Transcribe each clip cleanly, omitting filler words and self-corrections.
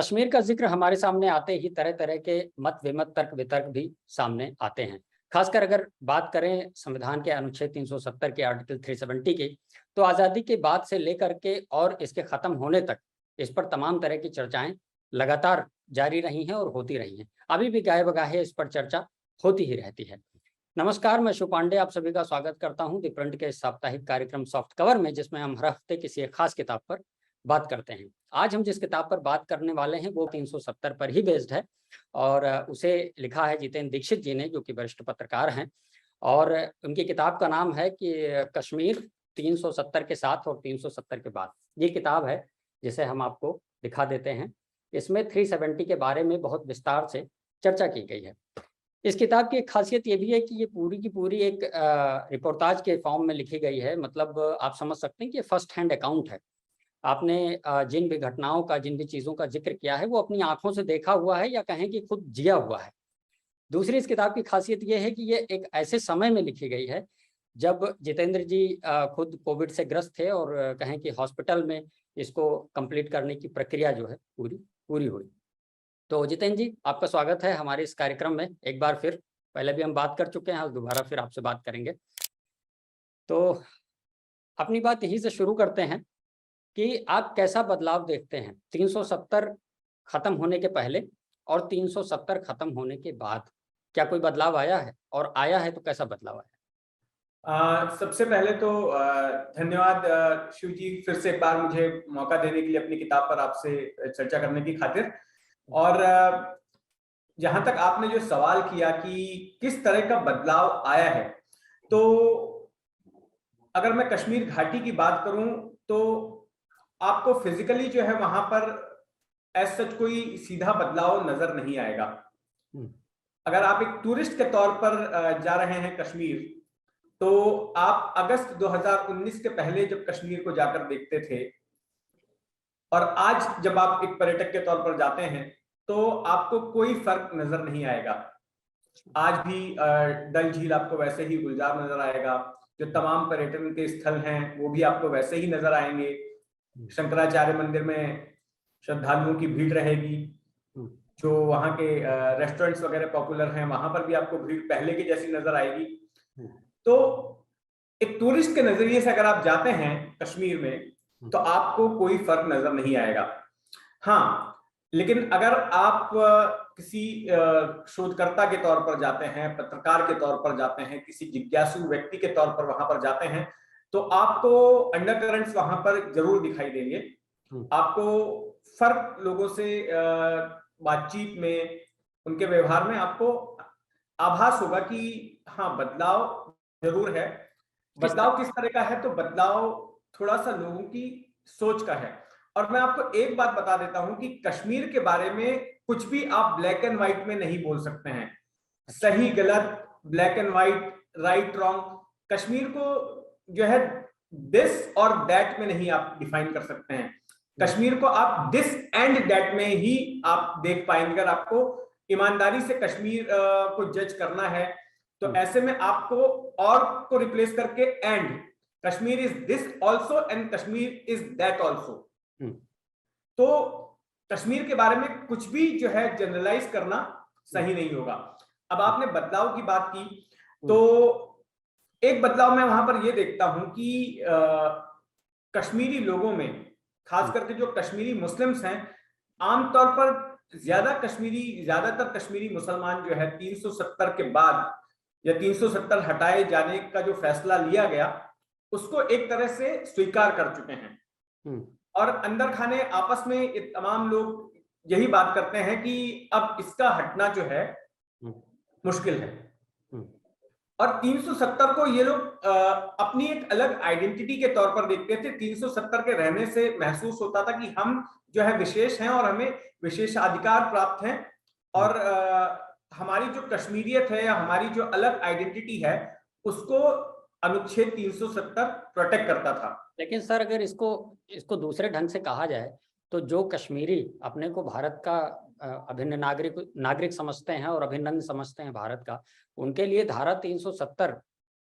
कश्मीर का जिक्र हमारे सामने आते ही तरह तरह के मत विमत तर्क वितर्क भी सामने आते हैं। खासकर अगर बात करें संविधान के अनुच्छेद 370 के आर्टिकल 370 की, तो आज़ादी के बाद से लेकर के और इसके खत्म होने तक इस पर तमाम तरह की चर्चाएं लगातार जारी रही हैं और होती रही हैं। अभी भी गाहे बगाहे इस पर चर्चा होती ही रहती है। नमस्कार, मैं शिव पांडे आप सभी का स्वागत करता हूं द प्रिंट के साप्ताहिक कार्यक्रम सॉफ्ट कवर में, जिसमें हम हर हफ्ते किसी एक खास किताब पर बात करते हैं। आज हम जिस किताब पर बात करने वाले हैं वो 370 पर ही बेस्ड है और उसे लिखा है जितेंद्र दीक्षित जी ने, जो कि वरिष्ठ पत्रकार हैं। और उनकी किताब का नाम है कि कश्मीर 370 के साथ और 370 के बाद। ये किताब है जिसे हम आपको दिखा देते हैं। इसमें 370 के बारे में बहुत विस्तार से चर्चा की गई है। इस किताब की एक खासियत ये भी है कि ये पूरी की पूरी एक रिपोर्टाज के फॉर्म में लिखी गई है। मतलब आप समझ सकते हैं कि फर्स्ट हैंड अकाउंट है। आपने जिन भी घटनाओं का, जिन भी चीज़ों का जिक्र किया है, वो अपनी आंखों से देखा हुआ है या कहें कि खुद जिया हुआ है। दूसरी इस किताब की खासियत ये है कि ये एक ऐसे समय में लिखी गई है जब जितेंद्र जी खुद कोविड से ग्रस्त थे और कहें कि हॉस्पिटल में इसको कंप्लीट करने की प्रक्रिया जो है पूरी पूरी हुई। तो जितेंद्र जी, आपका स्वागत है हमारे इस कार्यक्रम में एक बार फिर। पहले भी हम बात कर चुके हैं और दोबारा फिर आपसे बात करेंगे। तो अपनी बात यहीं से शुरू करते हैं कि आप कैसा बदलाव देखते हैं 370 खत्म होने के पहले और 370 खत्म होने के बाद? क्या कोई बदलाव आया है, और आया है तो कैसा बदलाव आया? सबसे पहले तो धन्यवाद शिव जी, फिर से एक बार मुझे मौका देने के लिए अपनी किताब पर आपसे चर्चा करने की खातिर। और जहां तक आपने जो सवाल किया कि किस तरह का बदलाव आया है, तो अगर मैं कश्मीर घाटी की बात करूं तो आपको फिजिकली जो है वहां पर एज सच कोई सीधा बदलाव नजर नहीं आएगा। अगर आप एक टूरिस्ट के तौर पर जा रहे हैं कश्मीर, तो आप अगस्त 2019 के पहले जब कश्मीर को जाकर देखते थे और आज जब आप एक पर्यटक के तौर पर जाते हैं, तो आपको कोई फर्क नजर नहीं आएगा। आज भी डल झील आपको वैसे ही गुलजार नजर आएगा, जो तमाम पर्यटन के स्थल हैं वो भी आपको वैसे ही नजर आएंगे। शंकराचार्य मंदिर में श्रद्धालुओं की भीड़ रहेगी, जो वहाँ के रेस्टोरेंट्स वगैरह पॉपुलर हैं वहां पर भी आपको भीड़ पहले की जैसी नजर आएगी। तो एक टूरिस्ट के नजरिए से अगर आप जाते हैं कश्मीर में, तो आपको कोई फर्क नजर नहीं आएगा। हाँ, लेकिन अगर आप किसी शोधकर्ता के तौर पर जाते हैं, पत्रकार के तौर पर जाते हैं, किसी जिज्ञासु व्यक्ति के तौर पर वहां पर जाते हैं, तो आपको अंडरकरेंट्स वहां पर जरूर दिखाई देंगे। आपको फर्क लोगों से बातचीत में, उनके व्यवहार में आपको आभास होगा कि हाँ, बदलाव जरूर है। बदलाव किस तरह का है? तो बदलाव थोड़ा सा लोगों की सोच का है। और मैं आपको एक बात बता देता हूं कि कश्मीर के बारे में कुछ भी आप ब्लैक एंड व्हाइट में नहीं बोल सकते हैं। सही गलत, black and white, right wrong, Kashmir को जो है दिस और दैट में नहीं आप डिफाइन कर सकते हैं। कश्मीर को आप दिस एंड दैट में ही आप देख पाएंगे। अगर आपको ईमानदारी से कश्मीर को जज करना है, तो ऐसे में आपको और को रिप्लेस करके and, Kashmir is this also and Kashmir is that also. तो कश्मीर के बारे में कुछ भी जो है जनरलाइज करना सही नहीं होगा। अब आपने बदलाव की बात की, तो एक बदलाव मैं वहां पर यह देखता हूं कि कश्मीरी लोगों में, खास करके जो कश्मीरी मुस्लिम्स हैं, आमतौर पर ज्यादातर कश्मीरी मुसलमान जो है 370 के बाद या 370 हटाए जाने का जो फैसला लिया गया, उसको एक तरह से स्वीकार कर चुके हैं। और अंदर खाने आपस में ये तमाम लोग यही बात करते हैं कि अब इसका हटना जो है मुश्किल है। और 370 को ये लोग अपनी एक अलग आइडेंटिटी के तौर पर देखते थे। 370 के रहने से महसूस होता था कि हम जो है विशेष हैं और हमें विशेषाधिकार प्राप्त हैं, और हमारी जो कश्मीरियत है या हमारी जो अलग आइडेंटिटी है, उसको अनुच्छेद 370 प्रोटेक्ट करता था। लेकिन सर, अगर इसको दूसरे ढंग से कहा जाए, तो जो कश्मीरी अपने को भारत का अभिन्न नागरिक समझते हैं और अभिन्न अंग समझते हैं भारत का, उनके लिए धारा 370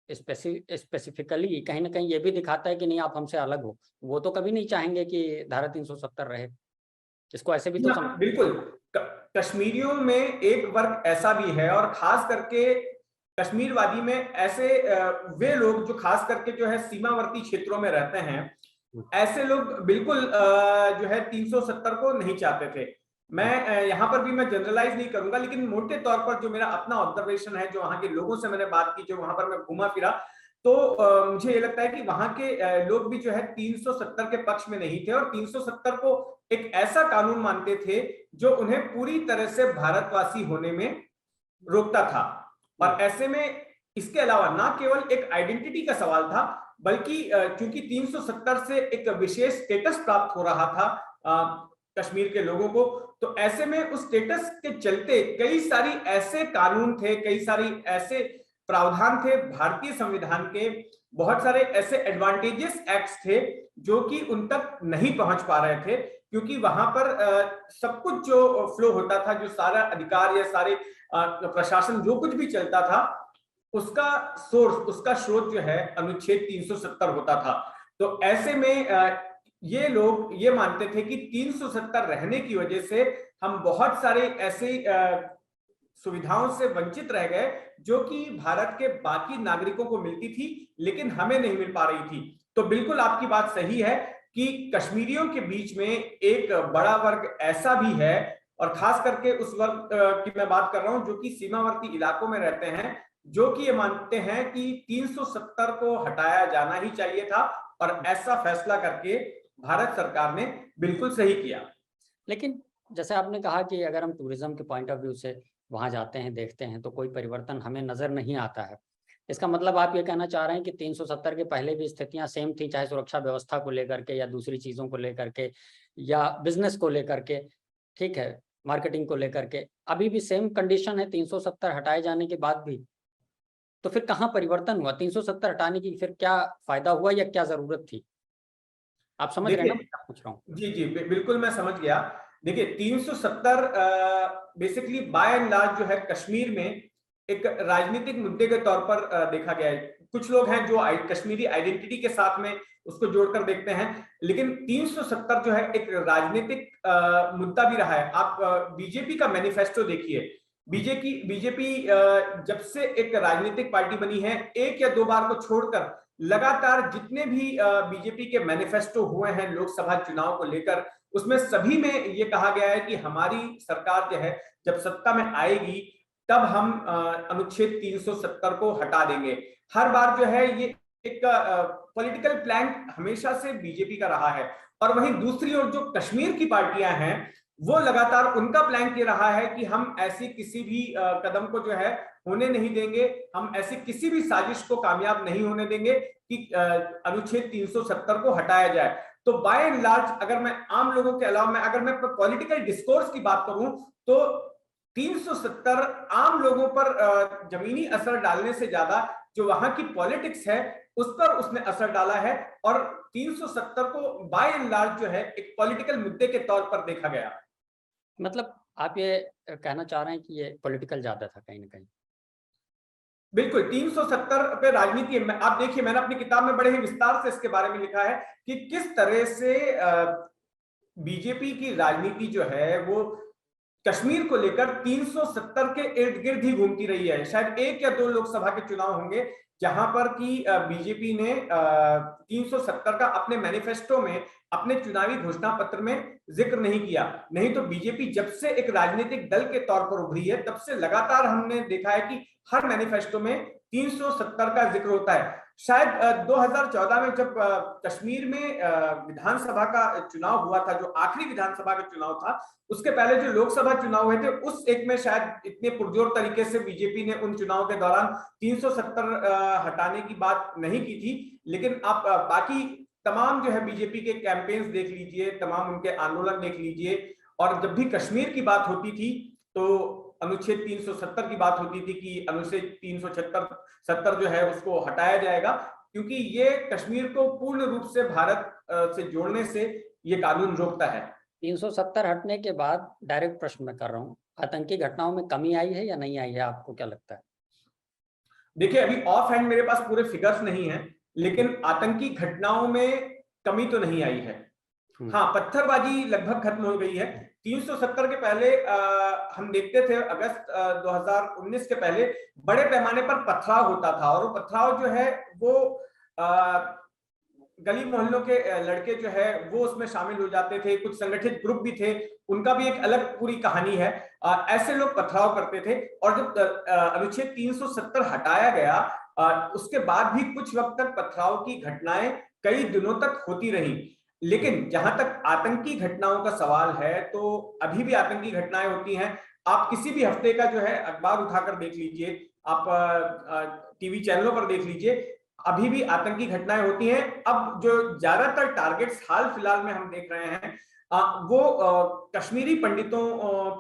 स्पेसिफिकली कहीं ना कहीं ये भी दिखाता है कि नहीं, आप हमसे अलग हो। वो तो कभी नहीं चाहेंगे कि धारा 370 रहे। इसको ऐसे भी तो बिल्कुल, कश्मीरियों में एक वर्ग ऐसा भी है, और खास करके कश्मीरवादी में ऐसे वे लोग जो खास करके जो है सीमावर्ती क्षेत्रों में रहते हैं, ऐसे लोग बिल्कुल जो है 370 को नहीं चाहते थे। मैं यहाँ पर भी मैं जनरलाइज नहीं करूंगा, लेकिन मोटे तौर पर जो मेरा अपना ऑब्जर्वेशन है, जो वहां के लोगों से मैंने बात की, जो वहां पर मैं घूमा फिरा, तो मुझे ये लगता है कि वहां के लोग भी जो है 370 के पक्ष में नहीं थे, और 370 को एक ऐसा कानून मानते थे जो उन्हें पूरी तरह से भारतवासी होने में रोकता था। और ऐसे में इसके अलावा ना केवल एक आइडेंटिटी का सवाल था, बल्कि चूंकि 370 से एक विशेष स्टेटस प्राप्त हो रहा था कश्मीर के लोगों को, तो ऐसे में उस स्टेटस के चलते कई सारी ऐसे कानून थे, कई सारी ऐसे प्रावधान थे भारतीय संविधान के, बहुत सारे ऐसे एडवांटेजेस एक्ट्स थे जो कि उन तक नहीं पहुंच पा रहे थे, क्योंकि वहां पर सब कुछ जो फ्लो होता था, जो सारा अधिकार या सारे प्रशासन जो कुछ भी चलता था, उसका सोर्स, उसका स्रोत जो है अनुच्छेद 370 होता था। तो ऐसे में ये लोग ये मानते थे कि 370 रहने की वजह से हम बहुत सारे ऐसे सुविधाओं से वंचित रह गए जो कि भारत के बाकी नागरिकों को मिलती थी, लेकिन हमें नहीं मिल पा रही थी। तो बिल्कुल आपकी बात सही है कि कश्मीरियों के बीच में एक बड़ा वर्ग ऐसा भी है, और खास करके उस वर्ग की मैं बात कर रहा हूं जो कि सीमावर्ती इलाकों में रहते हैं, जो कि ये मानते हैं कि 370 को हटाया जाना ही चाहिए था, और ऐसा फैसला करके भारत सरकार ने बिल्कुल सही किया। लेकिन जैसे आपने कहा कि अगर हम टूरिज्म के पॉइंट ऑफ व्यू से वहां जाते हैं, देखते हैं, तो कोई परिवर्तन हमें नजर नहीं आता है। इसका मतलब आप ये कहना चाह रहे हैं कि 370 के पहले भी स्थितियां सेम थी, चाहे सुरक्षा व्यवस्था को लेकर के या दूसरी चीजों को लेकर के या बिजनेस को लेकर के, ठीक है, मार्केटिंग को लेकर के, अभी भी सेम कंडीशन है 370 हटाए जाने के बाद भी? तो फिर कहाँ परिवर्तन हुआ? 370 हटाने की फिर क्या फायदा हुआ या क्या जरूरत थी? आप समझ रहे हैं ना मैं क्या पूछ रहा हूँ? जी जी बिल्कुल मैं समझ गया। देखिए 370 बेसिकली बाय एंड लार्ज जो है कश्मीर में एक राजनीतिक मुद्दे के तौर पर देखा गया है। कुछ लोग हैं जो कश्मीरी आइडेंटिटी के साथ में उसको जोड़कर देखते हैं, लेकिन 370 जो है एक राजनीतिक मुद्दा भी रहा है। आप बीजेपी का मैनिफेस्टो देखिए। बीजेपी जब से एक राजनीतिक पार्टी बनी है, एक या दो बार को छोड़कर लगातार जितने भी बीजेपी के मैनिफेस्टो हुए हैं लोकसभा चुनाव को लेकर, उसमें सभी में ये कहा गया है कि हमारी सरकार जो है जब सत्ता में आएगी तब हम अनुच्छेद 370 को हटा देंगे। हर बार जो है ये एक पॉलिटिकल प्लान हमेशा से बीजेपी का रहा है। और वहीं दूसरी ओर जो कश्मीर की पार्टियां हैं, वो लगातार उनका प्लान ये रहा है कि हम ऐसी किसी भी कदम को जो है होने नहीं देंगे, हम ऐसी किसी भी साजिश को कामयाब नहीं होने देंगे कि अनुच्छेद 370 को हटाया जाए। तो बाय एंड लार्ज अगर मैं आम लोगों के अलावा मैं अगर मैं पॉलिटिकल डिस्कोर्स की बात करूं, तो 370 आम लोगों पर जमीनी असर डालने से ज्यादा जो वहां की पॉलिटिक्स है उस पर उसने असर डाला है, और 370 को बाय एंड लार्ज जो है एक पॉलिटिकल मुद्दे के तौर पर देखा गया। मतलब आप ये कहना चाह रहे हैं कि ये पॉलिटिकल ज्यादा था कहीं ना कहीं? बिल्कुल 370 पे राजनीति है। आप देखिए मैंने अपनी किताब में बड़े ही विस्तार से इसके बारे में लिखा है कि किस तरह से बीजेपी की राजनीति जो है वो कश्मीर को लेकर 370 के इर्द गिर्द ही घूमती रही है। शायद एक या दो लोकसभा के चुनाव होंगे जहां पर कि बीजेपी ने 370 का अपने मैनिफेस्टो में, अपने चुनावी घोषणा पत्र में जिक्र नहीं किया। नहीं तो बीजेपी जब से एक राजनीतिक दल के तौर पर उभरी है, तब से लगातार हमने देखा है कि हर मैनिफेस्टो में 370 का जिक्र होता है। शायद 2014 में जब कश्मीर में विधानसभा का चुनाव हुआ था, जो आखिरी विधानसभा का चुनाव था, उसके पहले जो लोकसभा चुनाव हुए थे, उस एक में शायद इतने पुरजोर तरीके से बीजेपी ने उन चुनाव के दौरान 370 हटाने की बात नहीं की थी। लेकिन आप बाकी तमाम जो है बीजेपी के कैंपेन्स देख लीजिए, तमाम उनके आंदोलन देख लीजिए, और जब भी कश्मीर की बात होती थी तो अनुच्छेद 370 की बात होती थी कि अनुच्छेद 370 जो है उसको हटाया जाएगा, क्योंकि ये कश्मीर को पूर्ण रूप से भारत से जोड़ने से ये कानून रोकता है। 370 हटने के बाद डायरेक्ट प्रश्न मैं कर रहा हूँ, आतंकी घटनाओं में कमी आई है या नहीं आई है? आपको क्या लगता है? देखिए अभी ऑफ हैंड मेरे पास पूरे फिगर्स नहीं है, लेकिन आतंकी घटनाओं में कमी तो नहीं आई है। हाँ, पत्थरबाजी लगभग खत्म हो गई है। 370 के पहले हम देखते थे अगस्त 2019 के पहले बड़े पैमाने पर पथराव होता था, और वो पथराव जो है वो गली मोहल्लों के लड़के जो है वो उसमें शामिल हो जाते थे, कुछ संगठित ग्रुप भी थे, उनका भी एक अलग पूरी कहानी है। ऐसे लोग पथराव करते थे, और जब अनुच्छेद 370 हटाया गया उसके बाद भी कुछ वक्त तक पथराव की घटनाएं कई दिनों तक होती रही। लेकिन जहां तक आतंकी घटनाओं का सवाल है, तो अभी भी आतंकी घटनाएं होती हैं। आप किसी भी हफ्ते का जो है अखबार उठाकर देख लीजिए, आप टीवी चैनलों पर देख लीजिए, अभी भी आतंकी घटनाएं होती हैं। अब जो ज्यादातर टारगेट्स हाल फिलहाल में हम देख रहे हैं वो कश्मीरी पंडितों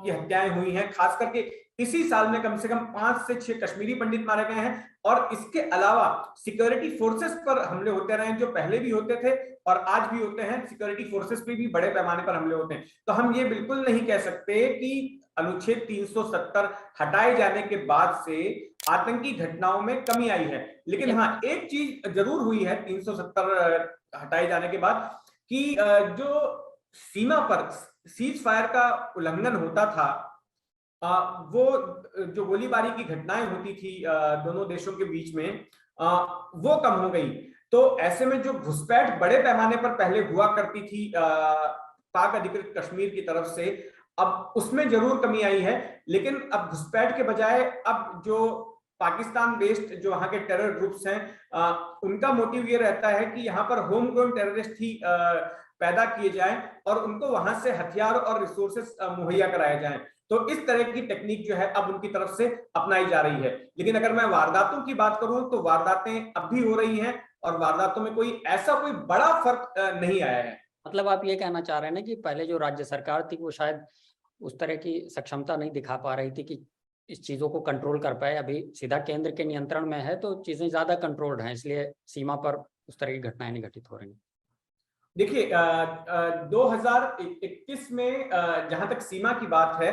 की हत्याएं हुई हैं। खास करके इसी साल में कम से कम 5 से 6 कश्मीरी पंडित मारे गए हैं, और इसके अलावा सिक्योरिटी फोर्सेस पर हमले होते रहे, जो पहले भी होते थे और आज भी होते हैं। सिक्योरिटी फोर्सेस पे भी बड़े पैमाने पर हमले होते हैं। तो हम ये बिल्कुल नहीं कह सकते कि अनुच्छेद 370 हटाए जाने के बाद से आतंकी घटनाओं में कमी आई है। लेकिन हाँ, एक चीज जरूर हुई है 370 हटाए जाने के बाद, कि जो सीमा पर सीज फायर का उल्लंघन होता था, वो जो गोलीबारी की घटनाएं होती थी दोनों देशों के बीच में, वो कम हो गई। तो ऐसे में जो घुसपैठ बड़े पैमाने पर पहले हुआ करती थी पाक अधिकृत कश्मीर की तरफ से, अब उसमें जरूर कमी आई है। लेकिन अब घुसपैठ के बजाय अब जो पाकिस्तान बेस्ड जो वहां के टेरर ग्रुप्स हैं, उनका मोटिव ये रहता है कि यहाँ पर होम ग्रोन टेररिस्ट ही पैदा किए जाएं, और उनको वहां से हथियार और रिसोर्सेस मुहैया कराए जाएं। तो इस तरह की टेक्निक जो है अब उनकी तरफ से अपनाई जा रही है। लेकिन अगर मैं वारदातों की बात करूं, तो वारदातें अब भी हो रही हैं, और वारदातों में कोई बड़ा फर्क नहीं आया है। मतलब आप ये कहना चाह रहे हैं ना कि पहले जो राज्य सरकार थी वो शायद उस तरह की सक्षमता नहीं दिखा पा रही थी कि इस चीजों को कंट्रोल कर पाए। अभी सीधा केंद्र के नियंत्रण में है तो चीजें ज्यादा कंट्रोल्ड हैं, इसलिए सीमा पर उस तरह की घटनाएं नहीं घटित हो रही। देखिए 2021 में जहां तक सीमा की बात है,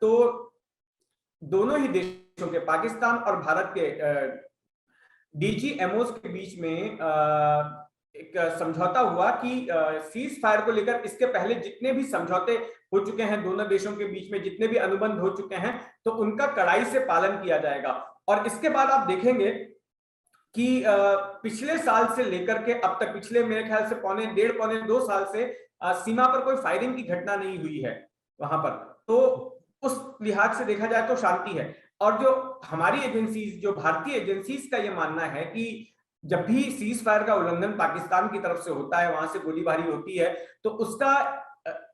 तो दोनों ही देशों के, पाकिस्तान और भारत के डीजीएमओस के बीच में एक समझौता हुआ कि सीज फायर को लेकर इसके पहले जितने भी समझौते हो चुके हैं दोनों देशों के बीच में, जितने भी अनुबंध हो चुके हैं, तो उनका कड़ाई से पालन किया जाएगा। और इसके बाद आप देखेंगे कि पिछले साल से लेकर के अब तक, पिछले मेरे ख्याल से पौने 2 साल से सीमा पर कोई फायरिंग की घटना नहीं हुई है वहां पर। तो उस लिहाज से देखा जाए तो शांति है। और जो हमारी एजेंसीज, जो भारतीय एजेंसीज का ये मानना है कि जब भी सीज फायर का उल्लंघन पाकिस्तान की तरफ से होता है, वहां से गोलीबारी होती है, तो उसका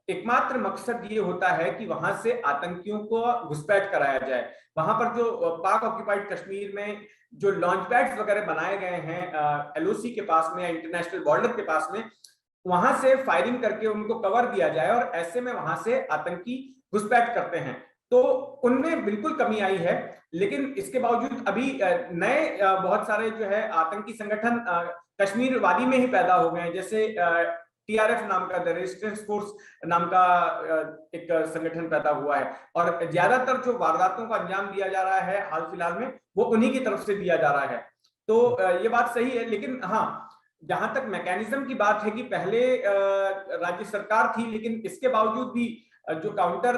एकमात्र मकसद ये होता है कि वहां से आतंकियों को घुसपैठ कराया जाए। वहां पर जो पाक ऑक्यूपाइड कश्मीर में जो लॉन्च पैड्स वगैरह बनाए गए हैं एलओसी के पास में या इंटरनेशनल बॉर्डर के पास में, वहां से फायरिंग करके उनको कवर दिया जाए, और ऐसे में वहां से आतंकी घुसपैठ करते हैं। तो उनमें बिल्कुल कमी आई है। लेकिन इसके बावजूद अभी नए बहुत सारे जो है आतंकी संगठन कश्मीर वादी में ही पैदा हो गए हैं। जैसे टीआरएफ नाम का, द रेजिस्टेंस फोर्स नाम का एक संगठन पैदा हुआ है, और ज्यादातर जो वारदातों का अंजाम दिया जा रहा है हाल फिलहाल में, वो उन्हीं की तरफ से दिया जा रहा है। तो ये बात सही है। लेकिन हाँ, जहां तक मैकेनिज्म की बात है कि पहले राज्य सरकार थी, लेकिन इसके बावजूद भी जो काउंटर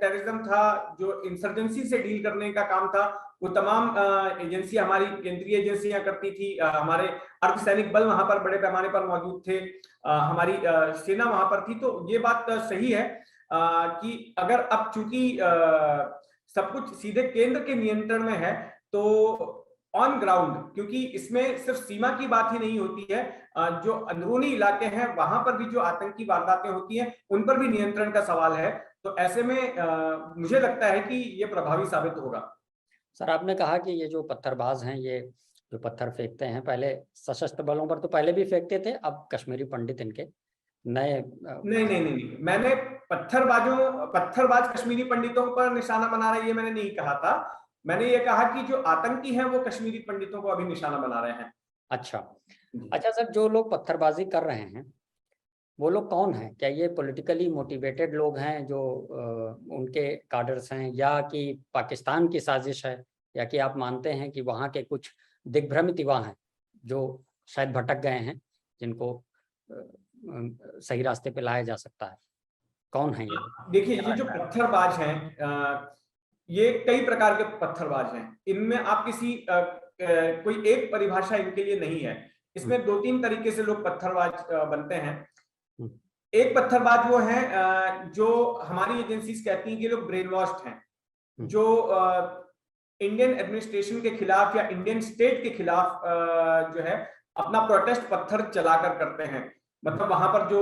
टेररिज्म था, जो इंसर्जेंसी से डील करने का काम था, वो तमाम एजेंसी, हमारी केंद्रीय एजेंसियां करती थी। हमारे अर्धसैनिक बल वहां पर बड़े पैमाने पर मौजूद थे, हमारी सेना वहां पर थी। तो ये बात सही है कि अगर अब चूंकि सब कुछ सीधे केंद्र के नियंत्रण में है, तो ऑन ग्राउंड, क्योंकि इसमें सिर्फ सीमा की बात ही नहीं होती है, जो अंदरूनी इलाके हैं वहां पर भी जो आतंकी वारदातें होती हैं, उन पर भी नियंत्रण का सवाल है। तो ऐसे में मुझे लगता है कि ये प्रभावी साबित होगा। सर, आपने कहा कि ये जो पत्थरबाज हैं, ये जो पत्थर फेंकते हैं, पहले सशस्त्र बलों पर तो पहले भी फेंकते थे, अब कश्मीरी पंडित इनके नए नहीं, मैंने पत्थरबाज कश्मीरी पंडितों पर निशाना बना रहे, ये मैंने नहीं कहा था। मैंने ये कहा कि जो आतंकी हैं वो कश्मीरी पंडितों को अभी निशाना बना रहे हैं। अच्छा सर, जो लोग पत्थरबाजी कर रहे हैं वो लोग कौन हैं? क्या ये पॉलिटिकली मोटिवेटेड लोग हैं जो उनके काडर्स हैं, या कि पाकिस्तान की साजिश है, या कि आप मानते हैं कि वहाँ के कुछ दिग्भ्रमित युवा हैं जो शायद भटक गए हैं, जिनको सही रास्ते पे लाया जा सकता है? कौन है ये? देखिए, ये जो पत्थरबाज हैं, ये कई प्रकार के पत्थरबाज हैं। इनमें आप किसी कोई एक परिभाषा इनके लिए नहीं है। इसमें 2-3 तरीके से लोग पत्थरबाज बनते हैं। एक पत्थरबाज वो हैं जो हमारी एजेंसीज कहती हैं कि लोग ब्रेन वॉश्ड हैं, जो इंडियन एडमिनिस्ट्रेशन के खिलाफ या इंडियन स्टेट के खिलाफ जो है अपना प्रोटेस्ट पत्थर चलाकर करते हैं। मतलब वहां पर जो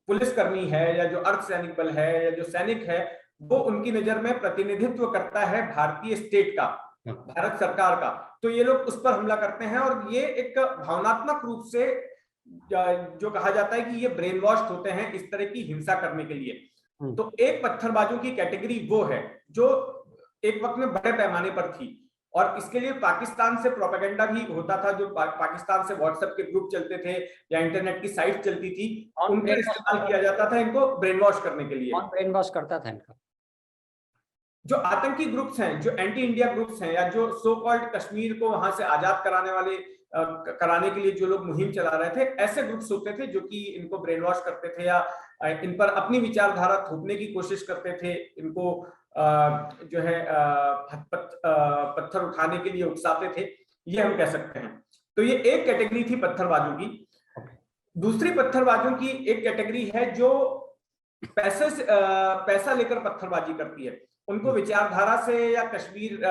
पुलिसकर्मी है या जो अर्धसैनिक बल है या जो सैनिक है, वो उनकी नजर में प्रतिनिधित्व करता है भारतीय स्टेट का, भारत सरकार का। तो ये लोग उस पर हमला करते हैं और ये एक भावनात्मक रूप से जो कहा जाता है कि ये ब्रेन वॉश्ड होते हैं इस तरह की हिंसा करने के लिए। तो एक पत्थरबाजों की कैटेगरी वो है जो एक वक्त में बड़े पैमाने पर थी, और इसके लिए पाकिस्तान से प्रोपेगेंडा भी होता था। जो पाकिस्तान से व्हाट्सएप के ग्रुप चलते थे या इंटरनेट की साइट चलती थी, उनका इस्तेमाल किया जाता था इनको ब्रेन वॉश करने के लिए। कौन ब्रेन वॉश करता था इनका? जो आतंकी ग्रुप्स हैं, जो एंटी इंडिया ग्रुप्स हैं, या जो सो कॉल्ड कश्मीर को वहां से आजाद कराने के लिए जो लोग मुहिम चला रहे थे, ऐसे ग्रुप्स होते थे जो कि इनको ब्रेन वॉश करते थे या इन पर अपनी विचारधारा थोपने की कोशिश करते थे, इनको जो है पत्थर उठाने के लिए उकसाते थे, ये हम कह सकते हैं। तो ये एक कैटेगरी थी पत्थरबाजों की। दूसरी पत्थरबाजों की एक कैटेगरी है जो पैसा लेकर पत्थरबाजी करती है। उनको विचारधारा से या कश्मीर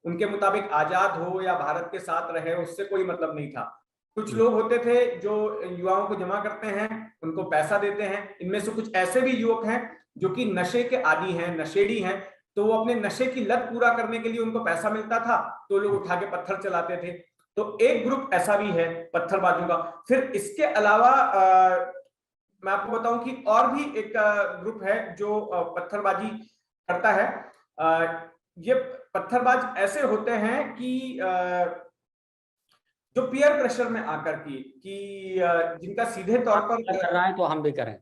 उनके मुताबिक आजाद हो या भारत के साथ रहे, उससे कोई मतलब नहीं था। कुछ लोग होते थे जो युवाओं को जमा करते हैं, उनको पैसा देते हैं। इनमें से कुछ ऐसे भी युवक हैं जो कि नशे के आदी हैं, नशेड़ी हैं, तो वो अपने नशे की लत पूरा करने के लिए उनको पैसा मिलता था, तो लोग उठा के पत्थर चलाते थे। तो एक ग्रुप ऐसा भी है पत्थरबाजों का। फिर इसके अलावा मैं आपको बताऊं कि और भी एक ग्रुप है जो पत्थरबाजी करता है। ये पत्थरबाज ऐसे होते हैं कि जो पीयर प्रेशर में आकर कि जिनका सीधे तौर पर कर रहा है तो हम भी करें।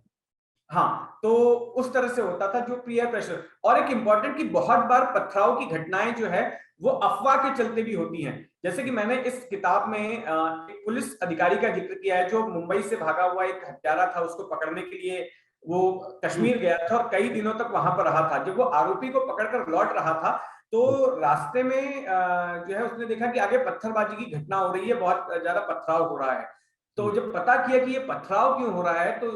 हाँ, तो उस तरह से होता था जो पीयर प्रेशर। और एक इंपॉर्टेंट कि बहुत बार पथराव की घटनाएं जो है वो अफवाह के चलते भी होती हैं। जैसे कि मैंने इस किताब में एक पुलिस अधिकारी का जिक्र किया है जो मुंबई से भागा हुआ एक हत्यारा था, उसको पकड़ने के लिए वो कश्मीर गया था और कई दिनों तक वहां पर रहा था। जब वो आरोपी को पकड़कर लौट रहा था तो रास्ते में जो है उसने देखा कि आगे पत्थरबाजी की घटना हो रही है, बहुत ज्यादा पथराव हो रहा है। तो जब पता किया कि ये पथराव क्यों हो रहा है तो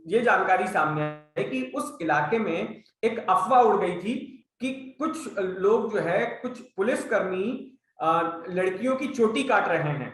ये जानकारी सामने आई कि उस इलाके में एक अफवाह उड़ गई थी कि कुछ लोग जो है, कुछ पुलिसकर्मी लड़कियों की चोटी काट रहे हैं।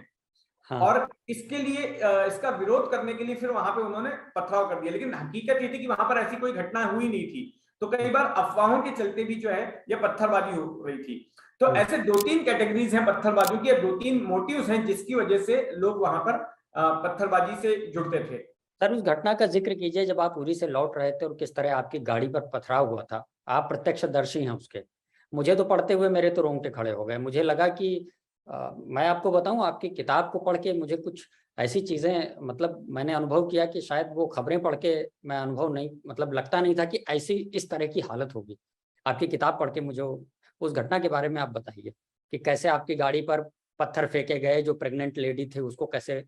हाँ। और इसके लिए इसका विरोध करने के लिए फिर वहां पे उन्होंने पथराव कर दिया, लेकिन हकीकत ये थी कि वहां पर ऐसी कोई घटना हुई नहीं थी। तो कई बार अफवाहों के चलते भी जो है ये पत्थरबाजी हो रही थी। तो ऐसे 2-3 कैटेगरीज हैं पत्थरबाजी की, 2-3 मोटिव्स हैं जिसकी वजह से लोग वहां पर पत्थरबाजी से जुड़ते थे। सर, उस घटना का जिक्र कीजिए जब आप उरी से लौट रहे थे और किस तरह आपकी गाड़ी पर पथराव हुआ था। आप प्रत्यक्षदर्शी हैं उसके। मुझे तो पढ़ते हुए मेरे तो रोंगटे खड़े हो गए। मुझे लगा कि मैं आपको बताऊं, आपकी किताब को पढ़ के मुझे कुछ ऐसी चीजें, मतलब मैंने अनुभव किया कि शायद वो खबरें पढ़ के मैं अनुभव नहीं, मतलब लगता नहीं था कि ऐसी इस तरह की हालत होगी। आपकी किताब पढ़ के मुझे उस घटना के बारे में आप बताइए कि कैसे आपकी गाड़ी पर पत्थर फेंके गए, जो प्रेग्नेंट लेडी थे उसको कैसे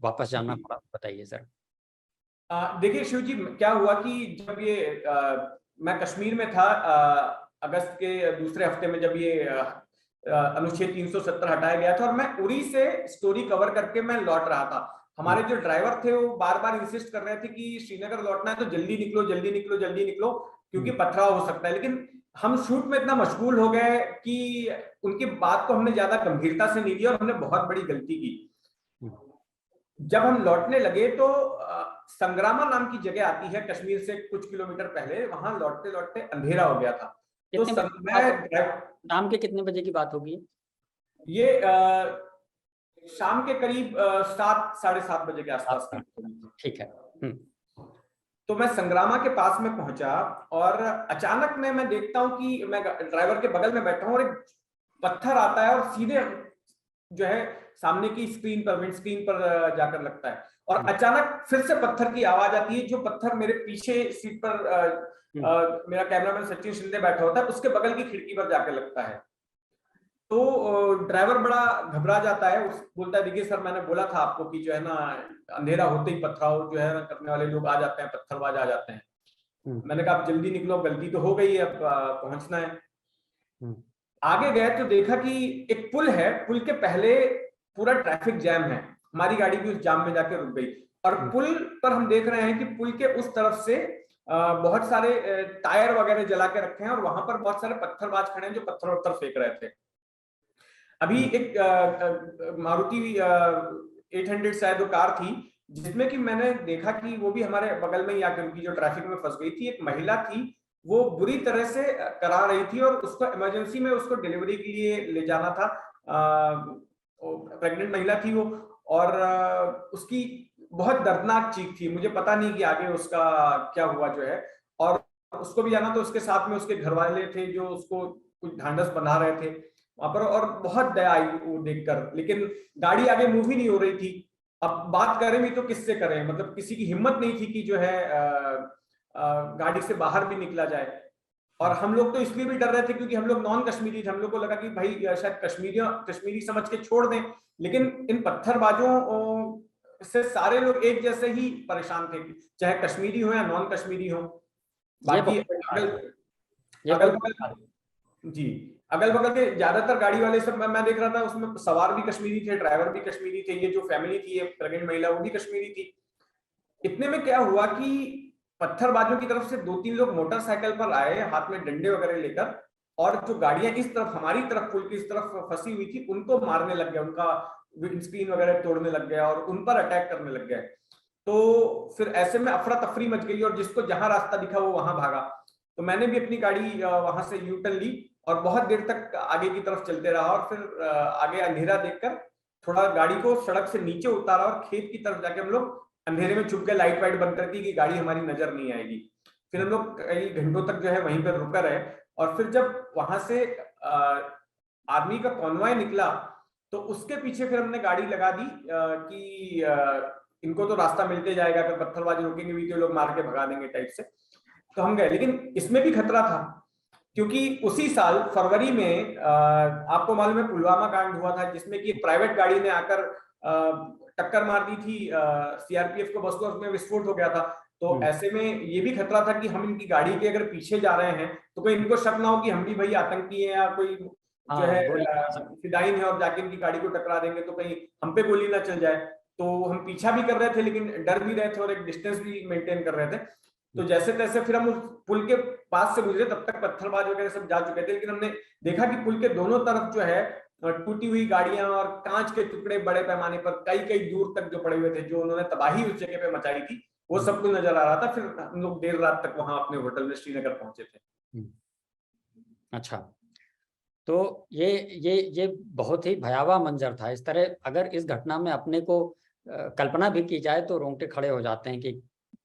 वापस जाना पड़ा, बताइए सर। देखिए शिव जी, क्या हुआ कि जब ये मैं कश्मीर में था अगस्त के दूसरे हफ्ते में, जब ये अनुच्छेद 370 हटाया गया था और मैं उरी से स्टोरी कवर करके मैं लौट रहा था। हमारे जो ड्राइवर थे वो बार बार इंसिस्ट कर रहे थे कि श्रीनगर लौटना है तो जल्दी निकलो, जल्दी निकलो, जल्दी निकलो, क्योंकि पथराव हो सकता है। लेकिन हम शूट में इतना मशगूल हो गए कि उनकी बात को हमने ज्यादा गंभीरता से नहीं लिया और हमने बहुत बड़ी गलती की। जब हम लौटने लगे तो संग्रामा नाम की जगह आती है कश्मीर से कुछ किलोमीटर पहले, वहां लौटते लौटते अंधेरा हो गया था। तो शाम के कितने बजे की बात होगी? ये शाम के करीब 7-7:30 बजे के आसपास। ठीक है। तो मैं संग्रामा के पास में पहुंचा और अचानक में मैं देखता हूं कि मैं ड्राइवर के बगल में बैठा हूं और एक पत्थर आता है और सीधे जो है सामने की स्क्रीन पर, विंड स्क्रीन पर जाकर लगता है। और अचानक फिर से पत्थर की आवाज आती है। जो पत्थर मेरे पीछे सीट पर मेरा कैमरामैन सचिन शिंदे बैठा होता है, उसके बगल की खिड़की पर जाकर लगता है। तो ड्राइवर बड़ा घबरा जाता है, बोलता है देखिए सर मैंने बोला था आपको कि जो है ना अंधेरा होते ही पथराव जो है ना करने वाले लोग आ जाते हैं, पत्थरबाज आ जाते हैं। मैंने कहा आप जल्दी निकलो, गलती तो हो गई है, अब पहुंचना है। आगे गए तो देखा कि एक पुल है, पुल के पहले पूरा ट्रैफिक जैम है, हमारी गाड़ी भी उस जाम में जाके रुक गई। और पुल पर हम देख रहे हैं कि पुल के उस तरफ से बहुत सारे टायर वगैरह जला के रखे हैं और वहां पर बहुत सारे पत्थरबाज खड़े हैं जो पत्थर वत्थर फेंक रहे थे। अभी एक मारुति 800 शायद वो कार थी, जिसमें कि मैंने देखा कि वो भी हमारे बगल में ही आकर रुकी, जो ट्रैफिक में फंस गई थी। एक महिला थी, वो बुरी तरह से करा रही थी और उसको इमरजेंसी में उसको डिलीवरी के लिए ले जाना था। प्रेग्नेंट महिला थी वो, और उसकी बहुत दर्दनाक चीख थी। मुझे पता नहीं कि आगे उसका क्या हुआ जो है, और उसको भी जाना तो उसके साथ में उसके घर वाले थे जो उसको कुछ ढांढस बना रहे थे वहां पर, और बहुत दया आई वो देखकर। लेकिन गाड़ी आगे मूव ही नहीं हो रही थी। अब बात करें भी तो किससे करें, मतलब किसी की हिम्मत नहीं थी कि जो है गाड़ी से बाहर भी निकला जाए। और हम लोग तो इसलिए भी डर रहे थे क्योंकि हम लोग नॉन कश्मीरी थे, हम लोग को लगा कि भाई शायद कश्मीरी समझ के छोड़ दें। लेकिन इन पत्थरबाजों से सारे लोग एक जैसे ही परेशान थे, चाहे कश्मीरी हो या नॉन कश्मीरी हो। बाकी अगल बगल, जी अगल बगल के ज्यादातर गाड़ी वाले सब मैं देख रहा था, उसमें सवार भी कश्मीरी थे, ड्राइवर भी कश्मीरी थे, ये जो फैमिली थी, ये प्रेग्नेंट महिला वो भी कश्मीरी थी। इतने में क्या हुआ कि पत्थरबाजों की तरफ से 2-3 लोग मोटरसाइकिल पर आए, हाथ में डंडे वगैरह लेकर, और जो गाड़ियां इस तरफ हमारी तरफ पुल की इस तरफ फंसी हुई थी उनको मारने लग गया, उनका विंडस्क्रीन वगैरह तोड़ने लग गया और उन पर अटैक करने लग गया। तो फिर ऐसे में अफरा तफरी मच गई और जिसको जहां रास्ता दिखा वो वहां भागा। तो मैंने भी अपनी गाड़ी वहां से यू टर्न ली और बहुत देर तक आगे की तरफ चलते रहा, और फिर आगे अंधेरा देखकर थोड़ा गाड़ी को सड़क से नीचे उतारा और खेत की तरफ जाके हम लोग अंधेरे में छुप के लाइट वाइट बंद करती कि गाड़ी हमारी नजर नहीं आएगी। फिर हम लोग कई घंटों तक जो है वहीं पर रुका रहे, और फिर जब वहां से आर्मी का कॉन्वॉय निकला तो उसके पीछे फिर हमने गाड़ी लगा दी कि इनको तो रास्ता मिलते जाएगा, अगर पत्थरबाजी रोकेंगे भी तो लोग मार के भगा देंगे टाइप से। तो हम गए, लेकिन इसमें भी खतरा था क्योंकि उसी साल फरवरी में आपको मालूम है पुलवामा कांड हुआ था, जिसमें कि प्राइवेट गाड़ी ने आकर टक्कर मार दी थी सीआरपीएफ को, बस को, उसमें विस्फोट हो गया था। तो ऐसे में ये भी खतरा था कि हम इनकी गाड़ी के अगर पीछे जा रहे हैं तो कोई इनको शक ना हो कि हम भी भाई आतंकी हैं या कोई जो है फिदाइन है और जाके इनकी गाड़ी को टकरा देंगे तो कहीं हम पे गोली ना चल जाए। तो हम पीछा भी कर रहे थे लेकिन डर भी रहे थे और एक डिस्टेंस भी मेंटेन कर रहे थे। तो जैसे तैसे फिर हम उस पुल के पास से गुजरे, तब तक पत्थरबाज वगैरह सब जा चुके थे, लेकिन हमने देखा कि पुल के दोनों तरफ जो है टूटी हुई गाड़ियां और कांच के टुकड़े बड़े पैमाने पर कई कई दूर तक जो पड़े हुए थे, जो उन्होंने तबाही उस जगह पे मचाई थी, वो सब कुछ नजर आ रहा था। फिर हम लोग देर रात तक वहां अपने होटल में श्रीनगर पहुंचे थे। अच्छा, तो ये बहुत ही भयावह मंजर था। इस तरह अगर इस घटना में अपने को कल्पना भी की जाए तो रोंगटे खड़े हो जाते हैं कि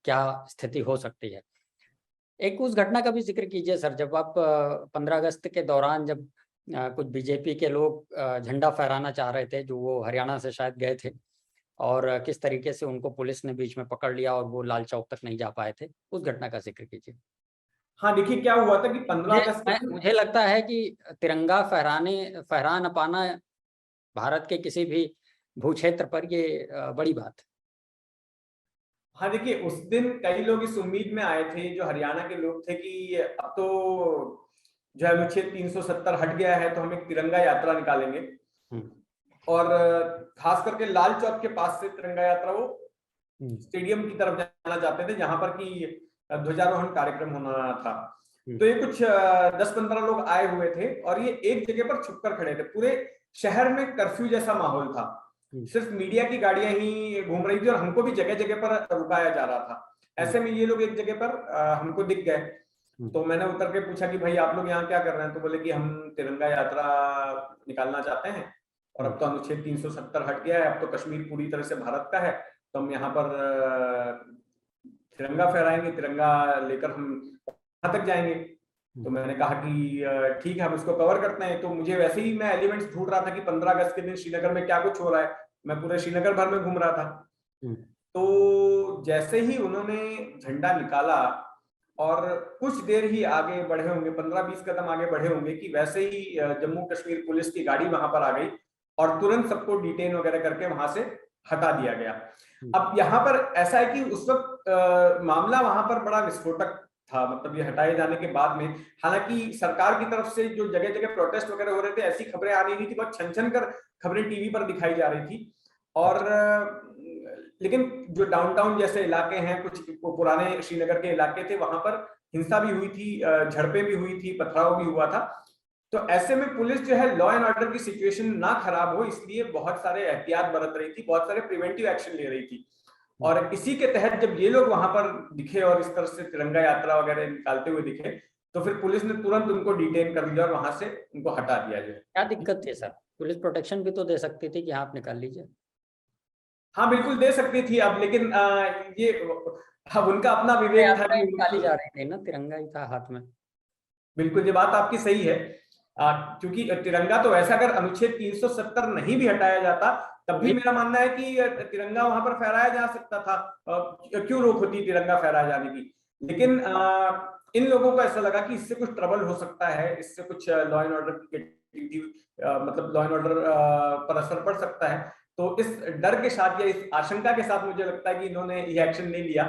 क्या स्थिति हो सकती है। एक उस घटना का भी जिक्र कीजिए सर, जब आप 15 अगस्त के दौरान जब कुछ बीजेपी के लोग झंडा फहराना चाह रहे थे, जो वो हरियाणा से शायद गए थे, और किस तरीके से उनको पुलिस ने बीच में पकड़ लिया और वो लाल चौक तक नहीं जा पाए थे, उस घटना का जिक्र कीजिए। हाँ देखिए क्या हुआ था कि 15 अगस्त मुझे लगता है कि तिरंगा फहरा न पाना भारत के किसी भी भू क्षेत्र पर ये बड़ी बात। हाँ देखिए, उस दिन कई लोग इस उम्मीद में आए थे, जो हरियाणा के लोग थे, कि अब तो जो है अनुच्छेद 370 हट गया है तो हम एक तिरंगा यात्रा निकालेंगे। और खास करके लाल चौक के पास से तिरंगा यात्रा वो स्टेडियम की तरफ जाना चाहते थे, जहां पर कि ध्वजारोहण कार्यक्रम होना था। तो ये कुछ 10-15 लोग आए हुए थे और ये एक जगह पर छुपकर खड़े थे। पूरे शहर में कर्फ्यू जैसा माहौल था, सिर्फ मीडिया की गाड़ियां ही घूम रही थी और हमको भी जगह जगह पर रुकाया जा रहा था। ऐसे में ये लोग एक जगह पर हमको दिख गए, तो मैंने उतर के पूछा कि भाई आप लोग यहाँ क्या कर रहे हैं? तो बोले कि हम तिरंगा यात्रा निकालना चाहते हैं और अब तो अनुच्छेद 370 हट गया है, अब तो कश्मीर पूरी तरह से भारत का है, तो हम यहाँ पर तिरंगा फहराएंगे, तिरंगा लेकर हम वहां तक जाएंगे। तो मैंने कहा कि ठीक है, हम इसको कवर करते हैं। तो मुझे वैसे ही मैं एलिमेंट्स ढूंढ रहा था कि 15 अगस्त के दिन श्रीनगर में क्या कुछ हो रहा है, मैं पूरे श्रीनगर भर में घूम रहा था। तो जैसे ही उन्होंने झंडा निकाला और कुछ देर ही आगे बढ़े होंगे, 15-20 कदम आगे बढ़े होंगे कि वैसे ही जम्मू कश्मीर पुलिस की गाड़ी वहां पर आ गई और तुरंत सबको डिटेन वगैरह करके वहां से हटा दिया गया। अब यहाँ पर ऐसा है कि उस वक्त मामला वहां पर बड़ा विस्फोटक था, मतलब ये हटाए जाने के बाद में, हालांकि सरकार की तरफ से जो जगह जगह प्रोटेस्ट वगैरह हो रहे थे, ऐसी खबरें आ रही थी, बहुत छन छन कर खबरें टीवी पर दिखाई जा रही थी। और लेकिन जो डाउनटाउन जैसे इलाके हैं, कुछ पुराने श्रीनगर के इलाके थे, वहां पर हिंसा भी हुई थी, झड़पें भी हुई थी, पथराव भी हुआ था। तो ऐसे में पुलिस जो है लॉ एंड ऑर्डर की सिचुएशन ना खराब हो इसलिए बहुत सारे एहतियात बरत रही थी, बहुत सारे प्रिवेंटिव एक्शन ले रही थी। और इसी के तहत जब ये लोग वहां पर दिखे और इस तरह से तिरंगा यात्रा वगैरह निकालते हुए दिखे, तो फिर पुलिस ने तुरंत उनको डिटेन कर लिया और वहां से उनको हटा दिया जाए। क्या दिक्कत थी सर? पुलिस प्रोटेक्शन भी तो दे सकती थी कि आप निकाल लीजिए। हाँ बिल्कुल दे सकती थी अब, लेकिन ये अब उनका अपना विवेक था कि निकाली जा रही थी ना, तिरंगा ही था हाथ में। बिल्कुल ये बात आपकी सही है, क्योंकि तिरंगा तो वैसा अगर अनुच्छेद 370 नहीं भी हटाया जाता तब भी मेरा मानना है कि तिरंगा वहां पर फहराया जा सकता था, क्यों रोक होती तिरंगा फहराए जाने की। लेकिन इन लोगों को ऐसा लगा कि इससे कुछ ट्रबल हो सकता है, इससे कुछ लॉ एंड ऑर्डर मतलब लॉ एंड ऑर्डर पर असर पड़ सकता है, तो इस डर के साथ या इस आशंका के साथ मुझे लगता है कि इन्होंने ये एक्शन नहीं लिया।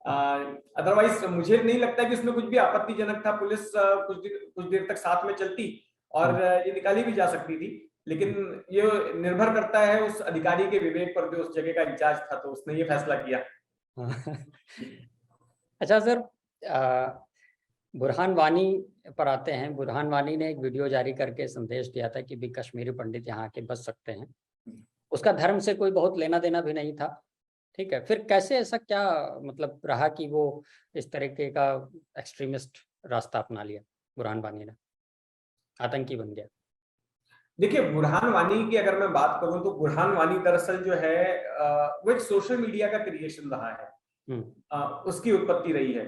अदरवाइज मुझे नहीं लगता कि इसमें कुछ भी आपत्तिजनक था। पुलिस कुछ देर तक साथ में चलती और ये निकाली भी जा सकती थी, लेकिन ये निर्भर करता है उस अधिकारी के विवेक पर जो उस जगह का इंचार्ज था, तो उसने ये फैसला किया। अच्छा सर, बुरहान वानी पर आते हैं। बुरहान वानी ने एक वीडियो जारी करके संदेश दिया था कि भी कश्मीरी पंडित यहाँ के बच सकते हैं। उसका धर्म से कोई बहुत लेना देना भी नहीं था, ठीक है। फिर कैसे ऐसा क्या मतलब रहा कि वो इस तरीके का एक्सट्रीमिस्ट रास्ता अपना लिया, बुरहान वानी ने आतंकी बन गया? देखिए बुरहान वानी की अगर मैं बात करूं तो बुरहान वानी दरअसल जो है वो एक सोशल मीडिया का क्रिएशन रहा है, उसकी उत्पत्ति रही है।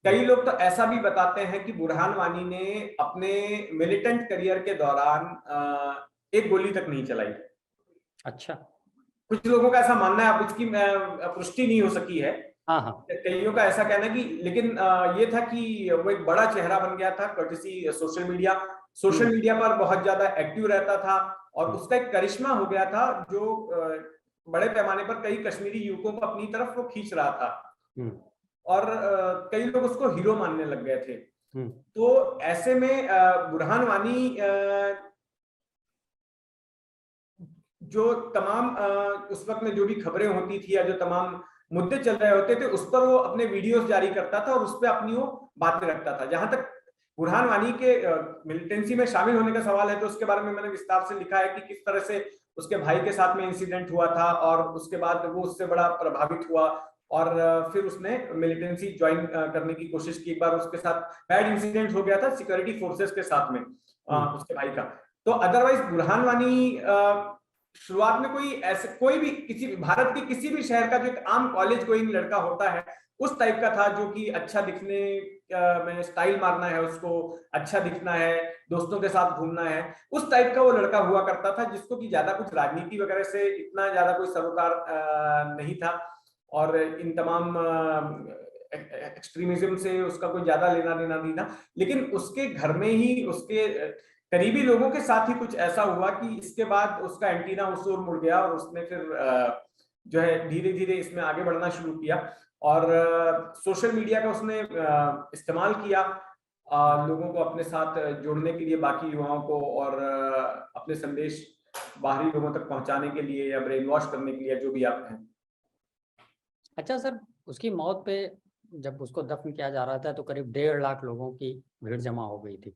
कई लोग तो ऐसा भी बताते हैं कि बुरहान वानी ने अपने मिलिटेंट करियर के दौरान एक गोली तक नहीं चलाई। अच्छा, कुछ लोगों का ऐसा मानना है, अब इसकी पुष्टि नहीं हो सकी है। हाँ हाँ, कईयों का ऐसा कहना है कि, लेकिन ये था कि वो एक बड़ा चेहरा बन गया था कर्टेसी सोशल मीडिया पर बहुत ज्यादा एक्टिव रहता था और उसका एक करिश्मा हो गया था जो बड़े पैमाने पर कई कश्मीरी युवकों को अपनी तरफ वो खींच रहा था और कई लोग उसको हीरो मानने लग गए थे। तो ऐसे में बुरहान वानी जो तमाम उस वक्त में जो भी खबरें होती थी या जो तमाम मुद्दे चल रहे होते थे उस पर वो अपने वीडियोस जारी करता था और उस पर अपनी वो बातें रखता था। जहां तक बुरहान वानी के मिलिटेंसी में शामिल होने का सवाल है तो उसके बारे में मैंने विस्तार से लिखा है कि किस तरह से उसके भाई के साथ में इंसिडेंट हुआ था और उसके बाद वो उससे बड़ा प्रभावित हुआ और फिर उसने मिलिटेंसी ज्वाइन करने की कोशिश की। एक बार उसके साथ बैड इंसिडेंट हो गया था सिक्योरिटी फोर्सेस के साथ में उसके भाई का। तो अदरवाइज बुरहान वानी शुरुआत में कोई भी किसी भारत के किसी भी शहर का जो एक आम कॉलेज गोइंग लड़का होता है उस टाइप का था, जो कि अच्छा दिखने में स्टाइल मारना है, उसको अच्छा दिखना है, दोस्तों के साथ घूमना है, उस टाइप का वो लड़का हुआ करता था जिसको कि ज्यादा कुछ राजनीति वगैरह से इतना ज्यादा कोई सरोकार नहीं था और इन तमाम एक्सट्रीमिज्म से उसका कोई ज्यादा लेना देना नहीं था। लेकिन उसके घर में ही उसके करीबी लोगों के साथ ही कुछ ऐसा हुआ कि इसके बाद उसका एंटीना उस ओर मुड़ गया और उसने फिर जो है धीरे धीरे इसमें आगे बढ़ना शुरू किया और सोशल मीडिया का उसने इस्तेमाल किया लोगों को अपने साथ जोड़ने के लिए, बाकी युवाओं को, और अपने संदेश बाहरी लोगों तक पहुंचाने के लिए या ब्रेन वॉश करने के लिए, जो भी आप हैं। अच्छा सर, उसकी मौत पे जब उसको दफन किया जा रहा था तो करीब 1.5 लाख लोगों की भीड़ जमा हो गई थी।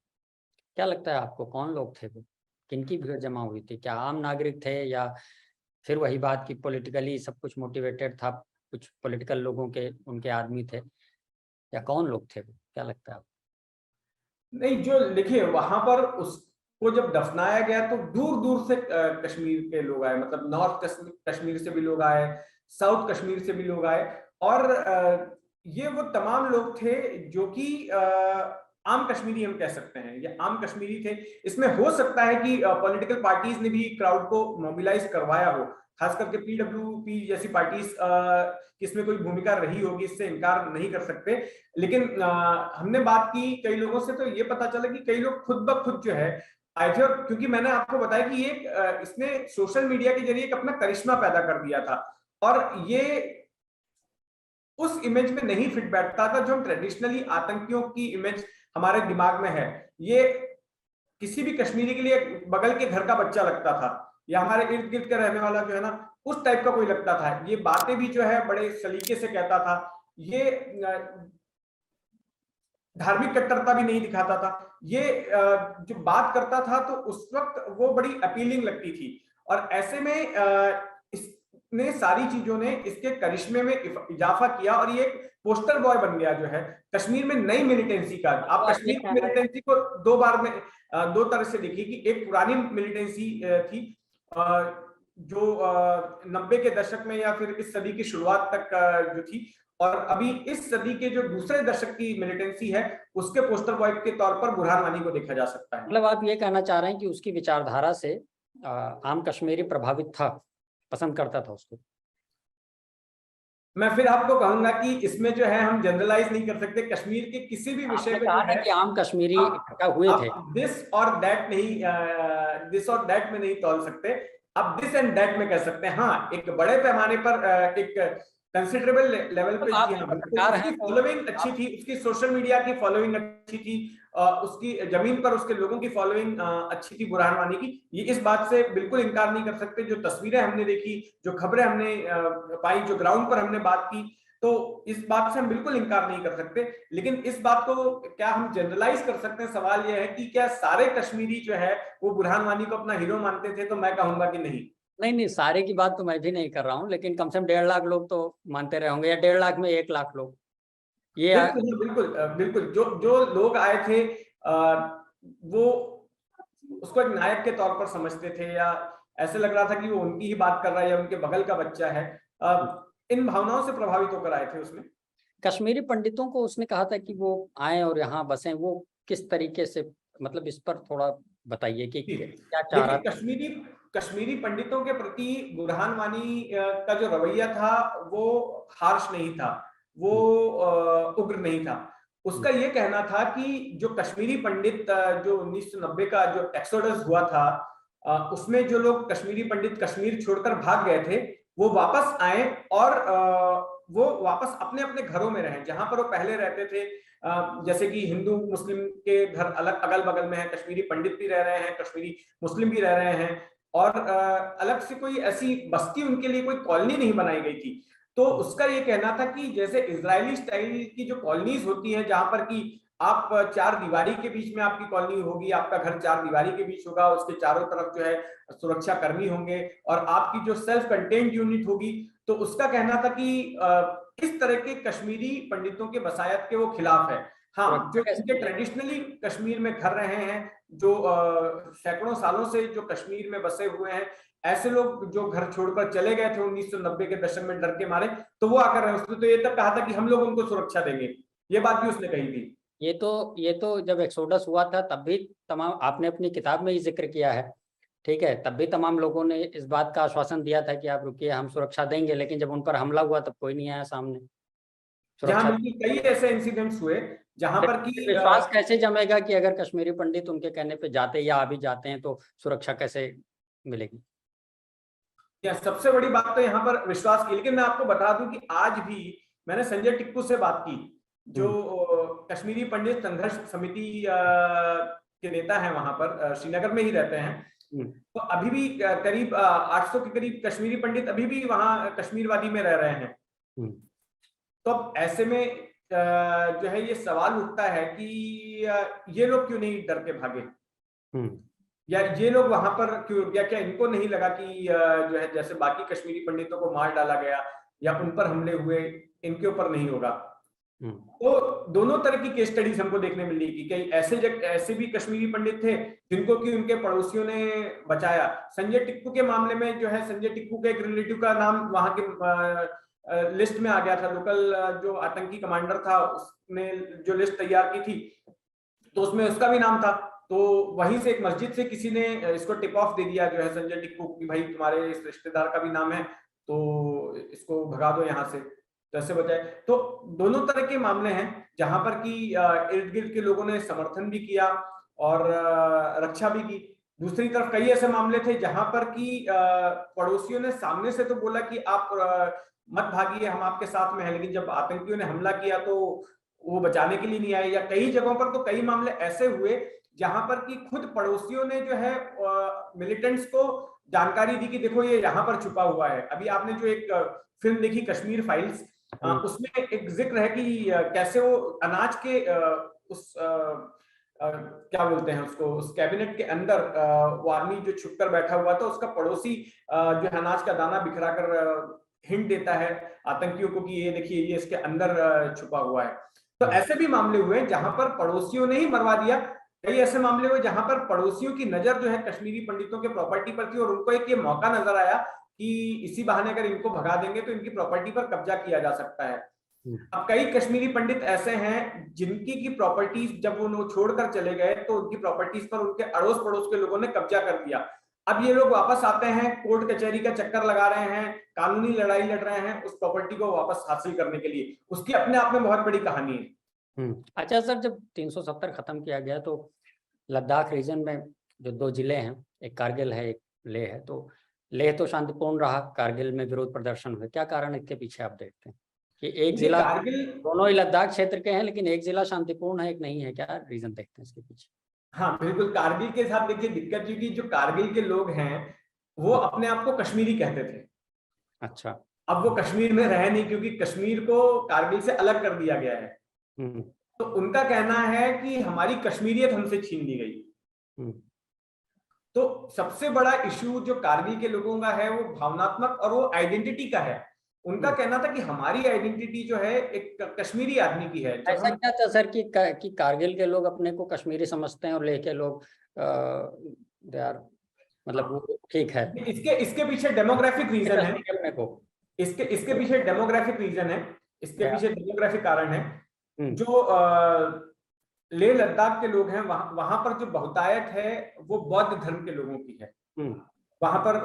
क्या लगता है आपको, कौन लोग थे वो? किनकी भीड़ जमा हुई थी? क्या आम नागरिक थे या फिर वही बात कि पॉलिटिकली सब कुछ मोटिवेटेड था, कुछ पॉलिटिकल लोगों के उनके आदमी थे, या कौन लोग थे वो? क्या लगता है आपको? नहीं, जो देखिए वहां पर उसको जब दफनाया गया तो दूर दूर से कश्मीर के लोग आए, मतलब नॉर्थ कश्मीर से भी लोग आए, साउथ कश्मीर से भी लोग आए और ये वो तमाम लोग थे जो कि आम कश्मीरी हम कह सकते हैं, ये आम कश्मीरी थे। इसमें हो सकता है कि पॉलिटिकल पार्टीज ने भी क्राउड को मोबिलाइज करवाया हो, खास करके PWP जैसी पार्टीज इसमें कोई भूमिका रही होगी, इससे इनकार नहीं कर सकते। लेकिन हमने बात की कई लोगों से, तो ये पता चला कि कई लोग खुद ब खुद जो है आए थे, और क्योंकि मैंने आपको बताया कि ये इसने सोशल मीडिया के जरिए एक अपना करिश्मा पैदा कर दिया था, और ये उस इमेज में नहीं फिट बैठता था जो हम ट्रेडिशनली आतंकियों की इमेज हमारे दिमाग में है। ये किसी भी कश्मीरी के लिए बगल के घर का बच्चा लगता था, या हमारे इर्द गिर्द का रहने वाला जो है ना, उस टाइप का कोई लगता था। ये बातें भी जो है बड़े सलीके से कहता था, ये धार्मिक कट्टरता भी नहीं दिखाता था। ये जो बात करता था तो उस वक्त वो बड़ी अपीलिंग लगती थी, और ऐसे में इसने सारी चीजों ने इसके करिश्मे में इजाफा किया, और ये एक पोस्टर बॉय बन गया जो है कश्मीर में नई मिलिटेंसी का। आप कश्मीर की मिलिटेंसी को दो तरह से देखिए, कि एक पुरानी मिलिटेंसी थी जो 90 के दशक में या फिर इस सदी की शुरुआत तक जो थी, और अभी इस सदी के जो दूसरे दशक की मिलिटेंसी है उसके पोस्टर बॉय के तौर पर बुरहान वानी को देखा जा सकता है। मतलब आप ये कहना चाह रहे हैं कि उसकी विचारधारा से आम कश्मीरी प्रभावित था, पसंद करता था उसको? मैं फिर आपको कहूंगा कि इसमें जो है हम जनरलाइज नहीं कर सकते, कश्मीर के किसी भी विषय पे जो है कि आम कश्मीरी इकट्ठा हुए थे, दिस और दैट में नहीं तौल सकते, आप दिस एंड दैट में कह सकते हैं। हाँ, एक बड़े पैमाने पर एक कंसिडरेबल लेवल पे उसकी फॉलोइंग अच्छी थी, उसकी सोशल मीडिया की फॉलोइंग अच्छी थी, उसकी जमीन पर उसके लोगों की फॉलोइंग अच्छी थी बुरहान वानी की। ये इस बात से बिल्कुल इनकार नहीं कर सकते। जो तस्वीरें हमने देखी, जो खबरें हमने पाई, जो ग्राउंड पर हमने बात की, तो इस बात से हम बिल्कुल इनकार नहीं कर सकते। लेकिन इस बात को क्या हम जनरलाइज कर सकते हैं? सवाल यह है कि क्या सारे कश्मीरी जो है वो बुरहान वानी को अपना हीरो मानते थे? तो मैं कहूंगा कि नहीं। नहीं, सारे की बात तो मैं भी नहीं कर रहा हूँ, लेकिन कम से कम 1.5 लाख लोग तो मानते रहे होंगे, या 1.5 लाख में 1 लाख लोग। ये बिल्कुल बिल्कुल जो लोग आए थे वो उसको एक नायक के तौर पर समझते थे, या ऐसे लग रहा था कि वो उनकी ही बात कर रहा है या उनके बगल का बच्चा है। इन भावनाओं से प्रभावित होकर आए थे उसमें। कश्मीरी पंडितों को उसने कहा था कि वो आए और यहाँ बसें, वो किस तरीके से, मतलब इस पर थोड़ा बताइए कि क्या चाह रहा? कश्मीरी पंडितों के प्रति बुरहान वानी का जो रवैया था वो हार्श नहीं था, वो उग्र नहीं था। उसका ये कहना था कि जो कश्मीरी पंडित जो 1990 का जो एक्सोडस हुआ था, उसमें जो लोग कश्मीरी पंडित कश्मीर छोड़कर भाग गए थे, वो वापस आए और वो वापस अपने अपने घरों में रहे जहां पर वो पहले रहते थे। जैसे कि हिंदू मुस्लिम के घर अलग अगल बगल में है, कश्मीरी पंडित भी रह रहे हैं, कश्मीरी मुस्लिम भी रह रहे हैं, और अलग से कोई ऐसी बस्ती उनके लिए कोई कॉलोनी नहीं बनाई गई थी। तो उसका ये कहना था कि जैसे इजरायली स्टाइल की जो कॉलोनीज होती है, जहां पर कि आप 4 दीवारी के बीच में आपकी कॉलोनी होगी, आपका घर 4 दीवारी के बीच होगा, उसके चारों तरफ जो है सुरक्षा कर्मी होंगे, और आपकी जो सेल्फ कंटेन्ड यूनिट होगी। तो उसका कहना था कि इस तरह के कश्मीरी पंडितों के वसायत के वो खिलाफ है। हाँ, जो इनके ट्रेडिशनली कश्मीर में घर रहे हैं, जो सैकड़ों सालों से जो कश्मीर में बसे हुए हैं, ऐसे लोग जो घर छोड़कर चले गए थे 1990 के दशक में डर के मारे, तो वो आकर रहे। उसने तो ये तक कहा था कि हम लोग उनको सुरक्षा देंगे, ये बात भी उसने कही थी। ये तो जब एक्सोडस हुआ था तब भी तमाम, आपने अपनी किताब में ही जिक्र किया है, ठीक है, तब भी तमाम लोगों ने इस बात का आश्वासन दिया था कि आप रुकिए, हम सुरक्षा देंगे, लेकिन जब उन पर हमला हुआ तब कोई नहीं आया सामने जहां सुरक्षा। बिल्कुल कई ऐसे इंसिडेंट्स हुए जहां पर कि विश्वास कैसे जमेगा कि अगर कश्मीरी पंडित उनके कहने पे जाते या अभी जाते हैं तो सुरक्षा कैसे मिलेगी? सबसे बड़ी बात तो यहाँ पर विश्वास की। लेकिन मैं आपको बता दूं कि आज भी मैंने संजय टिक्कू से बात की, जो कश्मीरी पंडित संघर्ष समिति के नेता हैं, वहां पर श्रीनगर में ही रहते हैं। तो अभी भी करीब 800 के करीब कश्मीरी पंडित अभी भी वहां कश्मीर वादी में रह रहे हैं। तो अब ऐसे में जो है ये सवाल उठता है कि ये लोग क्यों नहीं डर के भागे, या ये लोग वहां पर क्यों, या क्या इनको नहीं लगा कि जो है जैसे बाकी कश्मीरी पंडितों को मार डाला गया या उन पर हमले हुए, इनके ऊपर नहीं होगा। तो दोनों तरह की केस स्टडीज हमको देखने मिली कि कई ऐसे भी कश्मीरी पंडित थे जिनको कि उनके पड़ोसियों ने बचाया। संजय टिक्कू के मामले में जो है, संजय टिक्कू के एक रिलेटिव का नाम वहां के लिस्ट में आ गया था। लोकल जो आतंकी कमांडर था उसने जो लिस्ट तैयार की थी, तो उसमें उसका भी नाम था। तो वहीं से एक मस्जिद से किसी ने इसको टिप ऑफ दे दिया जो है संजय टिक्कू की, भाई तुम्हारे इस रिश्तेदार का भी नाम है तो इसको भगा दो यहाँ से, तो ऐसे बचाए। तो दोनों तरह के मामले हैं जहां पर कि इर्द गिर्द के लोगों ने समर्थन भी किया और रक्षा भी की। दूसरी तरफ कई ऐसे मामले थे जहां पर कि पड़ोसियों ने सामने से तो बोला कि आप मत भागिए, हम आपके साथ में हैं, लेकिन जब आतंकियों ने हमला किया तो वो बचाने के लिए नहीं आए। या कई जगहों पर तो कई मामले ऐसे हुए जहां पर कि खुद पड़ोसियों ने जो है मिलिटेंट्स को जानकारी दी कि देखो ये यहाँ पर छुपा हुआ है। अभी आपने जो एक फिल्म देखी कश्मीर फाइल्स, उसमें एक जिक्र है कि कैसे वो अनाज के उस क्या बोलते हैं उसको, उस कैबिनेट के अंदर वो आदमी जो छुप कर बैठा हुआ था, उसका पड़ोसी जो है अनाज का दाना बिखरा कर हिंट देता है आतंकियों को कि ये देखिए ये इसके अंदर छुपा हुआ है। तो ऐसे भी मामले हुए जहां पर पड़ोसियों ने ही मरवा दिया। कई ऐसे मामले हुए जहां पर पड़ोसियों की नजर जो है कश्मीरी पंडितों के प्रॉपर्टी पर थी और उनको एक ये मौका नजर आया कि इसी बहाने अगर इनको भगा देंगे तो इनकी प्रॉपर्टी पर कब्जा किया जा सकता है। अब कई कश्मीरी पंडित ऐसे हैं जिनकी की प्रॉपर्टीज जब वो छोड़कर चले गए तो उनकी प्रॉपर्टीज पर उनके अड़ोस पड़ोस के लोगों ने कब्जा कर दिया। अब ये लोग वापस आते हैं, कोर्ट कचहरी का चक्कर लगा रहे हैं, कानूनी लड़ाई लड़ रहे हैं उस प्रॉपर्टी को वापस हासिल करने के लिए। उसकी अपने आप में बहुत बड़ी कहानी है। अच्छा सर, जब 370 खत्म किया गया तो लद्दाख रीजन में जो 2 जिले हैं, एक कारगिल है एक लेह है, तो लेह तो शांतिपूर्ण रहा, कारगिल में विरोध प्रदर्शन हुए, क्या कारण इसके पीछे आप देखते हैं कि एक जिला, दोनों ही लद्दाख क्षेत्र के हैं लेकिन एक जिला शांतिपूर्ण है एक नहीं है, क्या रीजन देखते हैं इसके पीछे? हाँ बिल्कुल, कारगिल के साथ देखिए दिक्कत क्योंकि जो कारगिल के लोग हैं वो अपने आप को कश्मीरी कहते थे। अच्छा। अब वो कश्मीर में रहे नहीं क्योंकि कश्मीर को कारगिल से अलग कर दिया गया है। तो उनका कहना है कि हमारी कश्मीरियत हमसे छीन ली गई। तो सबसे बड़ा इशू जो कारगिल के लोगों का है वो भावनात्मक और वो आइडेंटिटी का है। उनका कहना था कि हमारी आइडेंटिटी जो है एक कश्मीरी आदमी की है। ऐसा क्या था सर कि कारगिल के लोग अपने को कश्मीरी समझते हैं और लेह के लोग यार मतलब वो ठीक है? इसके पीछे डेमोग्राफिक रीजन है अपने को, इसके पीछे डेमोग्राफिक रीजन है, इसके पीछे डेमोग्राफिक कारण है। जो लेह लद्दाख के लोग हैं वहां पर जो बहुतायत है वो बौद्ध धर्म के लोगों की है। वहां पर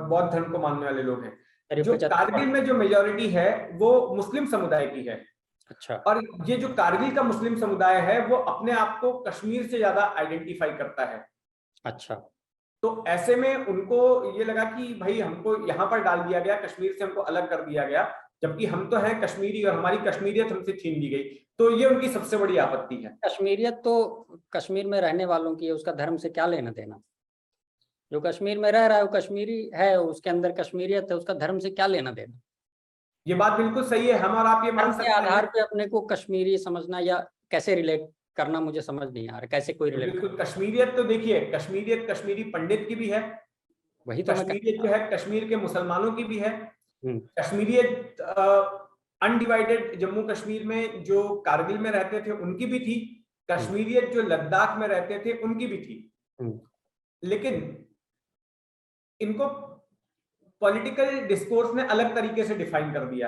बौद्ध धर्म को मानने वाले लोग हैं। जो कारगिल में जो मेजॉरिटी है वो मुस्लिम समुदाय की है। अच्छा। और ये जो कारगिल का मुस्लिम समुदाय है वो अपने आप को कश्मीर से ज्यादा आइडेंटिफाई करता है। अच्छा। तो ऐसे में उनको ये लगा कि भाई हमको यहाँ पर डाल दिया गया, कश्मीर से हमको अलग कर दिया गया, जबकि हम तो हैं कश्मीरी और हमारी कश्मीरियत हमसे छीन ली गई। तो ये उनकी सबसे बड़ी आपत्ति है। कश्मीरियत तो कश्मीर में रहने वालों की है, उसका धर्म से क्या लेना देना? जो कश्मीर में रह रहा है वो कश्मीरी है, उसके अंदर कश्मीरियत है, उसका धर्म से क्या लेना देना? ये बात बिल्कुल सही है। हम और आप ये मान सकते हैं आधार पे अपने को कश्मीरी समझना या कैसे रिलेट करना मुझे समझ नहीं आ रहा, कैसे कोई रिलेट? बिल्कुल, कश्मीरियत तो देखिए, कश्मीरियत कश्मीरी पंडित की भी है, वही तो कश्मीरियत जो है कश्मीर के मुसलमानों की भी है। कश्मीरियत अनडिवाइडेड जम्मू कश्मीर में जो कारगिल में रहते थे उनकी भी थी, कश्मीरियत जो लद्दाख में रहते थे उनकी भी थी। लेकिन इनको पॉलिटिकल डिस्कोर्स ने अलग तरीके से डिफाइन कर दिया।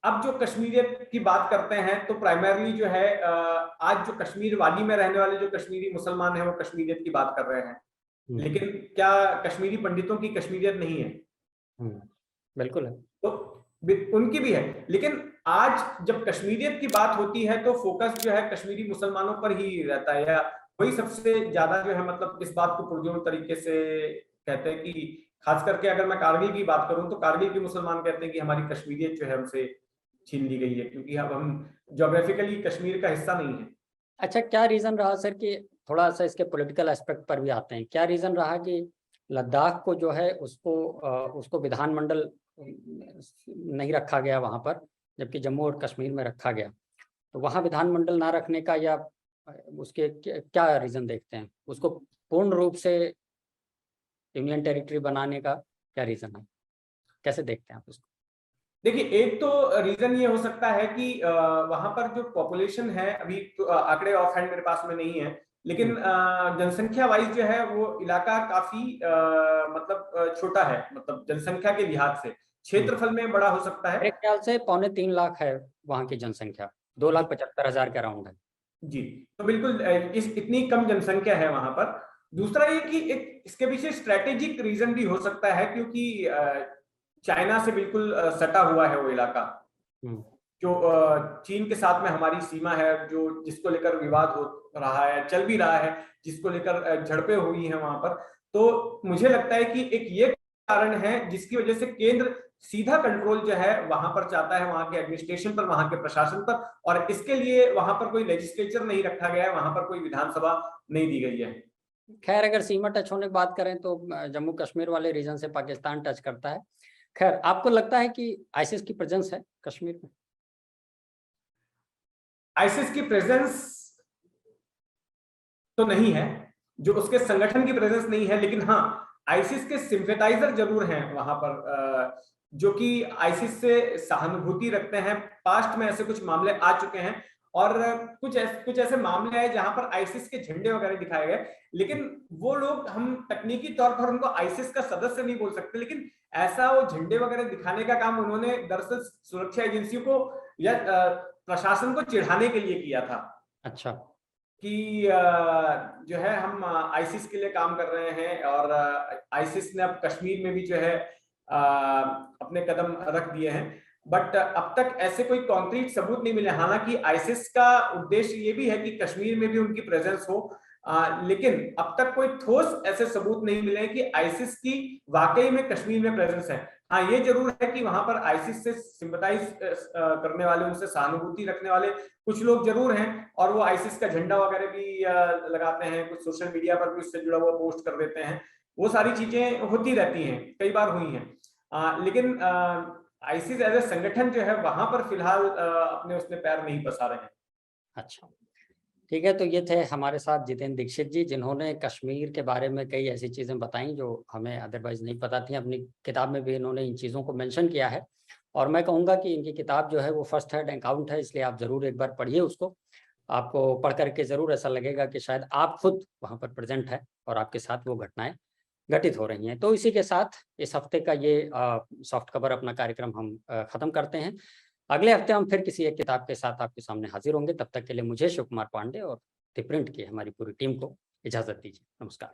अब जो कश्मीरियत की बात करते हैं तो प्राइमरली जो है आज जो कश्मीर वादी में रहने वाले जो कश्मीरी मुसलमान हैं वो कश्मीरियत की बात कर रहे हैं, लेकिन क्या कश्मीरी पंडितों की कश्मीरियत नहीं है? बिल्कुल है, तो उनकी भी है। लेकिन आज जब कश्मीरियत की बात होती है तो फोकस जो है कश्मीरी मुसलमानों पर ही रहता है, या वही सबसे ज्यादा जो है मतलब इस बात को पुरजोर तरीके से कहते हैं कि खास करके अगर मैं कारगिल की बात करूं तो कारगिल के मुसलमान कहते हैं कि हमारी कश्मीरियत जो है हमसे छीन ली गई है क्योंकि अब हम ज्योग्राफिकली कश्मीर का हिस्सा नहीं है। अच्छा, क्या रीजन रहा सर कि थोड़ा सा इसके पॉलिटिकल एस्पेक्ट पर भी आते हैं, क्या रीजन रहा कि लद्दाख को जो है उसको विधानमंडल नहीं रखा गया वहां पर, जबकि जम्मू और कश्मीर में रखा गया? तो वहां विधानमंडल ना रखने का या उसके क्या रीजन देखते हैं? उसको पूर्ण रूप से यूनियन टेरिटरी बनाने का क्या रीजन है, कैसे देखते हैं आप उसको? देखिए, एक तो रीजन ये हो सकता है कि वहां पर जो पॉपुलेशन है, अभी तो आंकड़े ऑफ हैंड मेरे पास में नहीं है, लेकिन जनसंख्या वाइज जो है वो इलाका काफी मतलब छोटा है, मतलब जनसंख्या के लिहाज से क्षेत्रफल में बड़ा हो सकता है। मेरे ख्याल से 2.25 लाख है वहां की जनसंख्या, 2,75,000 के अराउंड है। जी, तो बिल्कुल इस इतनी कम जनसंख्या है वहां पर। दूसरा ये कि एक इसके पीछे स्ट्रेटेजिक रीजन भी हो सकता है, क्योंकि चाइना से बिल्कुल सटा हुआ है वो इलाका, जो चीन के साथ में हमारी सीमा है, जो जिसको लेकर विवाद हो रहा है, चल भी रहा है, जिसको लेकर झड़पें हुई हैं वहां पर। तो मुझे लगता है कि एक ये कारण है जिसकी वजह से केंद्र सीधा कंट्रोल जो है वहां पर चाहता है, वहां के एडमिनिस्ट्रेशन पर, वहां के प्रशासन पर, और इसके लिए वहां पर कोई लेजिस्लेचर नहीं रखा गया है, वहां पर कोई विधानसभा नहीं दी गई है। खैर, अगर सीमा टच होने की बात करें तो जम्मू कश्मीर वाले रीजन से पाकिस्तान टच करता है। खैर, आपको लगता है कि आईसिस की प्रेजेंस है कश्मीर में? आईसिस की प्रेजेंस तो नहीं है, जो उसके संगठन की प्रेजेंस नहीं है, लेकिन हाँ, आईसिस के सिंपैथाइजर जरूर हैं वहां पर, जो कि आईसिस से सहानुभूति रखते हैं। पास्ट में ऐसे कुछ मामले आ चुके हैं, और कुछ ऐसे मामले आए जहां पर आईसिस के झंडे वगैरह दिखाए गए, लेकिन वो लोग, हम तकनीकी तौर पर उनको आईसिस का सदस्य नहीं बोल सकते, लेकिन ऐसा वो झंडे वगैरह दिखाने का काम उन्होंने दरअसल सुरक्षा एजेंसियों को या प्रशासन को चिढ़ाने के लिए किया था। अच्छा। कि जो है हम आईसिस के लिए काम कर रहे हैं, और आईसिस ने अब कश्मीर में भी जो है अपने कदम रख दिए हैं, बट अब तक ऐसे कोई कॉन्क्रीट सबूत नहीं मिले। हालांकि आईसिस का उद्देश्य ये भी है कि कश्मीर में भी उनकी प्रेजेंस हो, लेकिन अब तक कोई ठोस ऐसे सबूत नहीं मिले कि आईसिस की वाकई में कश्मीर में प्रेजेंस है। हाँ, ये जरूर है कि वहां पर आईसिस से सिंपैथाइज करने वाले, उनसे सहानुभूति रखने वाले कुछ लोग जरूर हैं, और वो आईसिस का झंडा वगैरह भी लगाते हैं, कुछ सोशल मीडिया पर भी उससे जुड़ा हुआ पोस्ट कर देते हैं। वो सारी चीजें होती रहती हैं, कई बार हुई हैं, लेकिन आईसिस एज ए संगठन जो है वहां पर फिलहाल अपने उसमें पैर नहीं पसा रहे हैं। अच्छा, ठीक है। तो ये थे हमारे साथ जितेंद्र दीक्षित जी, जिन्होंने कश्मीर के बारे में कई ऐसी चीज़ें बताई जो हमें अदरवाइज नहीं पता थी। अपनी किताब में भी इन्होंने इन चीज़ों को मेंशन किया है, और मैं कहूँगा कि इनकी किताब जो है वो फर्स्ट हैंड अकाउंट है, इसलिए आप ज़रूर एक बार पढ़िए उसको। आपको पढ़ करके ज़रूर ऐसा लगेगा कि शायद आप खुद वहाँ पर प्रेजेंट है और आपके साथ वो घटनाएं घटित हो रही हैं। तो इसी के साथ इस हफ्ते का ये सॉफ्ट कवर अपना कार्यक्रम हम ख़त्म करते हैं। अगले हफ्ते हम फिर किसी एक किताब के साथ आपके सामने हाजिर होंगे। तब तक के लिए मुझे, शिव कुमार पांडे और द प्रिंट की हमारी पूरी टीम को इजाज़त दीजिए। नमस्कार।